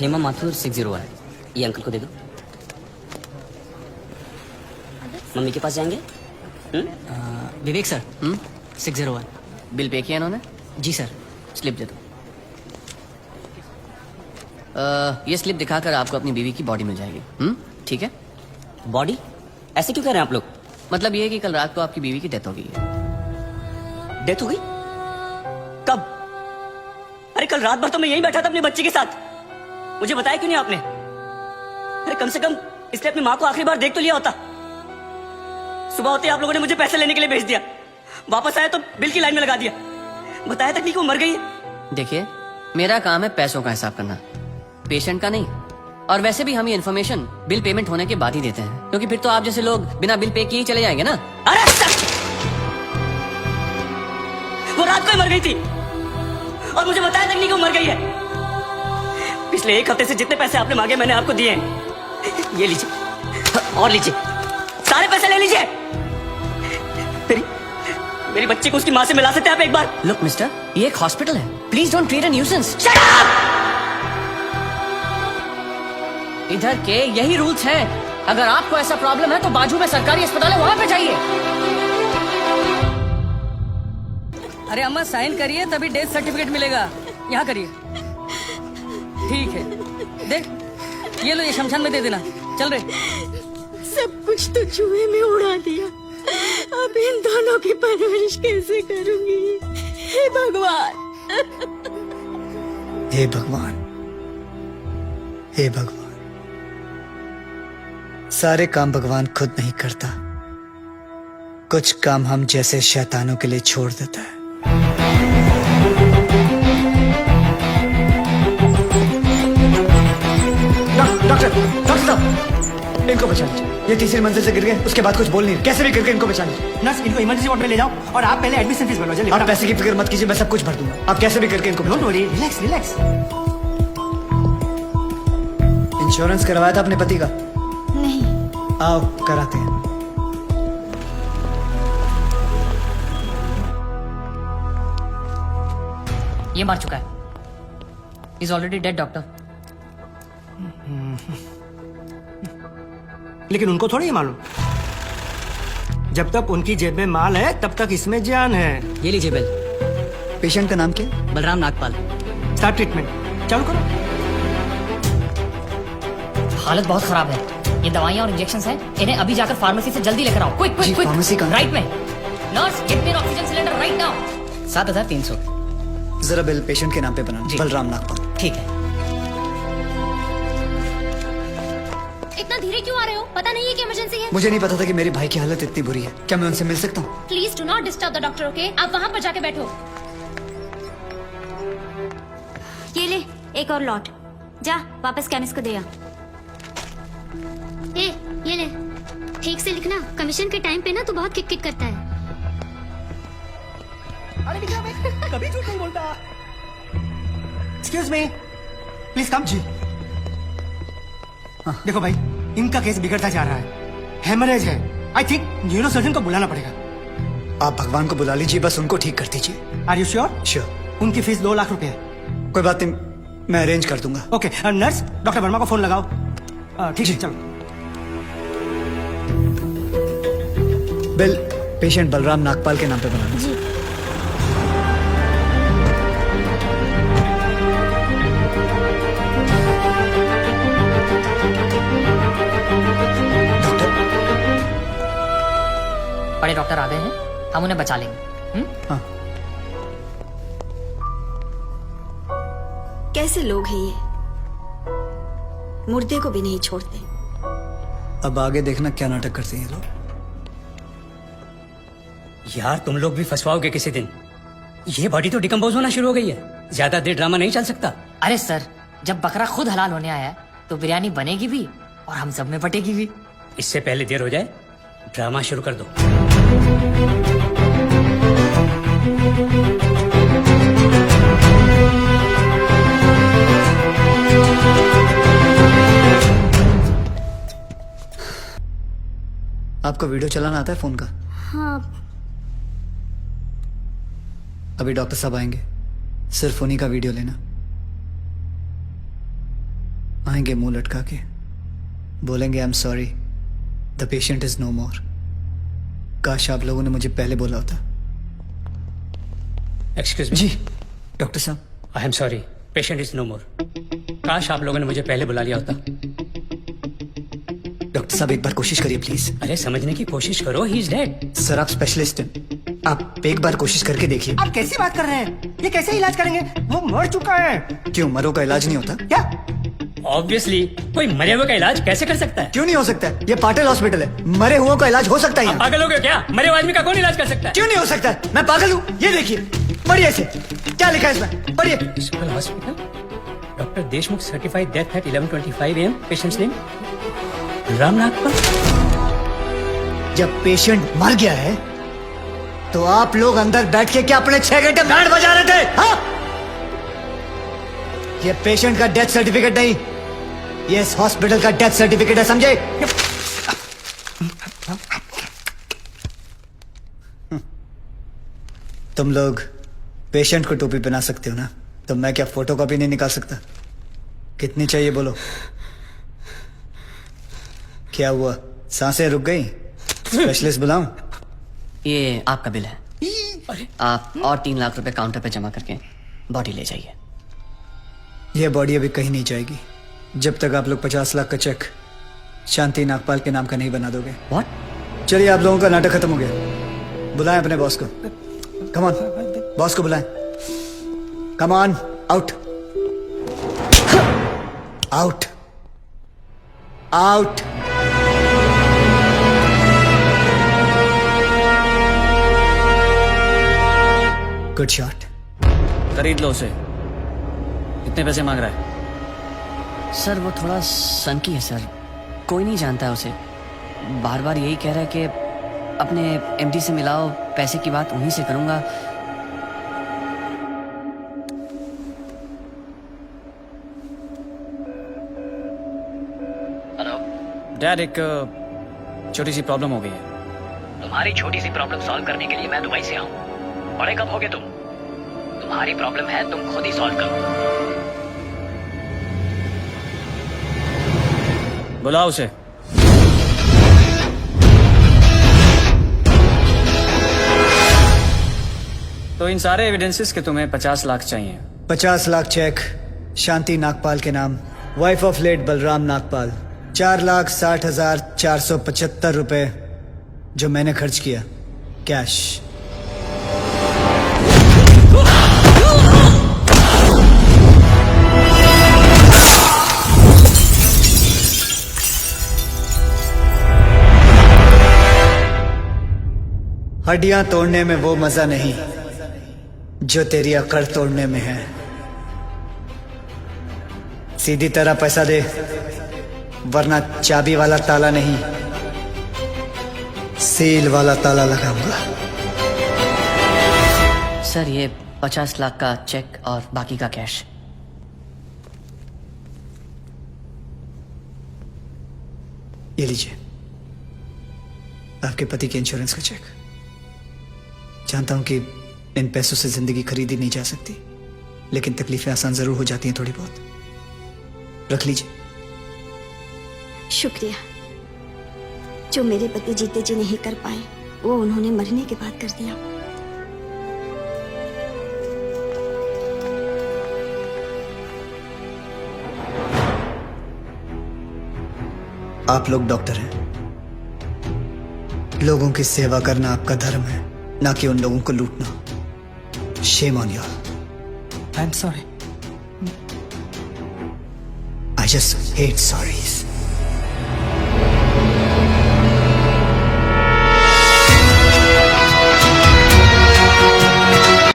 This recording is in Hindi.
हेमा माथुर 601। ये अंकल को दे दो। मम्मी के पास जाएंगे? विवेक सर 601। बिल पे किया इन्होंने? जी सर। स्लिप दे दो। ये स्लिप दिखाकर आपको अपनी बीवी की बॉडी मिल जाएगी। ठीक है? बॉडी? ऐसे क्यों कह रहे हैं आप लोग? मतलब ये है कि कल रात को आपकी बीवी की डेथ हो गई है। डेथ हो गई? कब? अरे कल रात भर तो मैं यहीं बैठा था अपने बच्चे के साथ। मुझे बताया क्यों नहीं आपने? अरे कम से कम इसने अपनी माँ को आखिरी बार देख तो लिया होता। सुबह होते आप लोगों ने मुझे पैसे लेने के लिए भेज दिया। वापस आया तो बिल की लाइन में लगा दिया। बताया तक नहीं कि वो मर गई है। देखिए, मेरा काम है पैसों का हिसाब करना, पेशेंट का नहीं। और वैसे भी हम ये इन्फॉर्मेशन बिल पेमेंट होने के बाद ही देते हैं, क्योंकि फिर तो आप जैसे लोग बिना बिल पे किए ही चले जाएंगे ना। अरे वो रात को ही मर गई थी और मुझे बताया तक नहीं कि वो मर गई है। पिछले एक हफ्ते से जितने पैसे आपने मांगे मैंने आपको दिए हैं। ये लीजिए और लीजिए, सारे पैसे ले लीजिए। मेरी बच्ची को उसकी माँ से मिला सकते हैं आप एक बार? लुक मिस्टर, ये एक हॉस्पिटल है, please don't create a nuisance. Shut up! इधर के यही रूल्स हैं। अगर आपको ऐसा प्रॉब्लम है तो बाजू में सरकारी अस्पताल है, वहां पे जाइए। अरे अम्मा साइन करिए तभी डेथ सर्टिफिकेट मिलेगा। यहाँ करिए। ठीक है, देख ये लो, ये शमशान में दे देना। चल रहे। सब कुछ तो चूहे में उड़ा दिया। अब इन दोनों की परवरिश कैसे करूंगी? हे भगवान, हे भगवान, हे भगवान। सारे काम भगवान खुद नहीं करता, कुछ काम हम जैसे शैतानों के लिए छोड़ देता है। डॉक्टर साहब, इनको बचा लीजिए। ये तीसरी मंजिल से गिर गए, उसके बाद कुछ बोल नहीं रहे। कैसे भी करके इनको बचा लीजिए। नर्स, इनको इमरजेंसी वार्ड में ले जाओ और आप पहले एडमिशन फीस भरो। जल्दी। आप पैसे की फिक्र मत कीजिए, मैं सब कुछ भर दूंगा। आप कैसे भी करके इनको don't worry, relax relax. Insurance करवाया था अपने पति का? नहीं। आओ कराते हैं। ये मार चुका है। Is already dead doctor. लेकिन उनको थोड़ी ये मालूम, जब तक उनकी जेब में माल है तब तक इसमें जान है। ये लीजिए बिल। पेशेंट का नाम क्या? बलराम नागपाल। स्टार्ट ट्रीटमेंट चालू करो। हालत बहुत खराब है। ये दवाइयाँ और इंजेक्शन हैं, इन्हें अभी जाकर फार्मेसी से जल्दी लेकर आओ। Quick quick quick. फार्मेसी कहाँ? राइट में। Nurse, get me oxygen cylinder right now. 7300। जरा बिल पेशेंट के नाम पे बनाना। बलराम नागपाल। ठीक है। इतना धीरे क्यों आ रहे हो? पता नहीं है कि इमरजेंसी है। मुझे नहीं पता था कि मेरे भाई की हालत इतनी बुरी है। क्या मैं उनसे मिल सकता हूँ? Please do not disturb the doctor, okay? आप वहाँ पर जाके बैठो। ये ले एक और लॉट। जा वापस केमिस्ट को दे आ। ए, ये ले, ठीक से लिखना। कमीशन के टाइम पे ना तू बहुत किट-किट करता है। अरे विक्रम, मैं कभी झूठ नहीं बोलता। Excuse me, please come. जी। देखो भाई, इनका केस बिगड़ता जा रहा है। हेमरेज है। आई थिंक न्यूरोसर्जन को बुलाना पड़ेगा। आप भगवान को बुला लीजिए, बस उनको ठीक कर दीजिए। Are you sure? श्योर। उनकी फीस 2 लाख रुपए है। कोई बात नहीं, मैं अरेंज कर दूंगा। ओके नर्स, डॉक्टर वर्मा को फोन लगाओ। ठीक है, चलो। बिल पेशेंट बलराम नागपाल के नाम पे बनाना। जी। बड़े डॉक्टर आ गए हैं, हम उन्हें बचा लेंगे। हाँ। कैसे लोग हैं ये, मुर्दे को भी नहीं छोड़ते। अब आगे देखना क्या नाटक करते हैं ये लोग। यार तुम लोग भी फंसवाओगे किसी दिन। ये बॉडी तो डिकम्पोज होना शुरू हो गई है। ज्यादा देर ड्रामा नहीं चल सकता। अरे सर, जब बकरा खुद हलाल होने आया है तो बिरयानी बनेगी भी और हम सब में बटेगी भी। इससे पहले देर हो जाए, ड्रामा शुरू कर दो। आपको वीडियो चलाना आता है फोन का? हाँ। अभी डॉक्टर साहब आएंगे, सिर्फ उन्हीं का वीडियो लेना। आएंगे मुंह लटका के, बोलेंगे I am sorry, the patient is no more. काश आप लोगों ने मुझे पहले बोला होता। Excuse me. जी डॉक्टर साहब, I am sorry, patient is no more. काश आप लोगों ने मुझे पहले बुला लिया होता। डॉक्टर साहब एक बार कोशिश करिए प्लीज। अरे समझने की कोशिश करो, ही इज डेड। सर आप स्पेशलिस्ट हैं, आप एक बार कोशिश करके देखिए। आप कैसी बात कर रहे हैं? ये कैसे इलाज करेंगे? वो मर चुका है। क्यों, मरो का इलाज नहीं होता? क्या? ऑब्वियसली कोई मरे हुए का इलाज कैसे कर सकता है? क्यों नहीं हो सकता है? ये पाटिल हॉस्पिटल है, मरे हुओं का इलाज हो सकता है आप यहाँ। पागल हो गए क्या? मरे हुए आदमी का कौन इलाज कर सकता है? क्यों नहीं हो सकता है? मैं पागल हूँ? ये देखिए, पढ़िए इसे, क्या लिखा है इसमें, पढ़िए। Civil hospital, doctor Deshmukh certified death at 11:25 AM। Patient's name Ramnath पर। जब पेशेंट मर गया है तो आप लोग अंदर बैठ के क्या अपने 6 घंटे बैंड बजा रहे थे? हाँ? ये पेशेंट का डेथ सर्टिफिकेट नहीं, ये इस हॉस्पिटल का डेथ सर्टिफिकेट है, समझे? तुम लोग पेशेंट को टोपी पहना सकते हो ना, तो मैं क्या फोटोकॉपी नहीं निकाल सकता? कितनी चाहिए बोलो? क्या हुआ, सांसें रुक गई? स्पेशलिस्ट बुलाऊं? ये आपका बिल है, आप और 3 लाख रुपए काउंटर पे जमा करके बॉडी ले जाइए। यह बॉडी अभी कहीं नहीं जाएगी जब तक आप लोग 50 लाख का चेक शांति नागपाल के नाम का नहीं बना दोगे। व्हाट? चलिए, आप लोगों का नाटक खत्म हो गया, बुलाएं अपने बॉस को। कम ऑन, बॉस को बुलाएं। Come on, out out out. Good shot. खरीद लो उसे। कितने पैसे मांग रहा है? सर वो थोड़ा सनकी है सर, कोई नहीं जानता है उसे। बार बार यही कह रहा है कि अपने एमडी से मिलाओ, पैसे की बात उन्हीं से करूंगा। हेलो डैड, एक छोटी सी प्रॉब्लम हो गई है। तुम्हारी छोटी सी प्रॉब्लम सॉल्व करने के लिए मैं दुबई से आऊं। बड़े कब होगे तुम? तुम्हारी प्रॉब्लम है, तुम खुद ही सॉल्व करो। बुलाओ उसे। तो इन सारे एविडेंसेस के तुम्हें 50 लाख चाहिए। 50 लाख चेक शांति नागपाल के नाम, wife of late Balram Nagpal. 4,60,475 रुपए जो मैंने खर्च किया, कैश। हड्डियां तोड़ने में वो मजा नहीं जो तेरी अकड़ तोड़ने में है। सीधी तरह पैसा दे, वरना चाबी वाला ताला नहीं, सील वाला ताला लगाऊंगा। सर ये 50 लाख का चेक और बाकी का कैश। ये लीजिए, आपके पति के इंश्योरेंस का चेक। जानता हूं कि इन पैसों से जिंदगी खरीदी नहीं जा सकती, लेकिन तकलीफें आसान जरूर हो जाती हैं थोड़ी बहुत। रख लीजिए। शुक्रिया। जो मेरे पति जीते जी नहीं कर पाए, वो उन्होंने मरने के बाद कर दिया। आप लोग डॉक्टर हैं, लोगों की सेवा करना आपका धर्म है, ना कि उन लोगों को लूटना। Shame on you. I am sorry. I just hate sorries.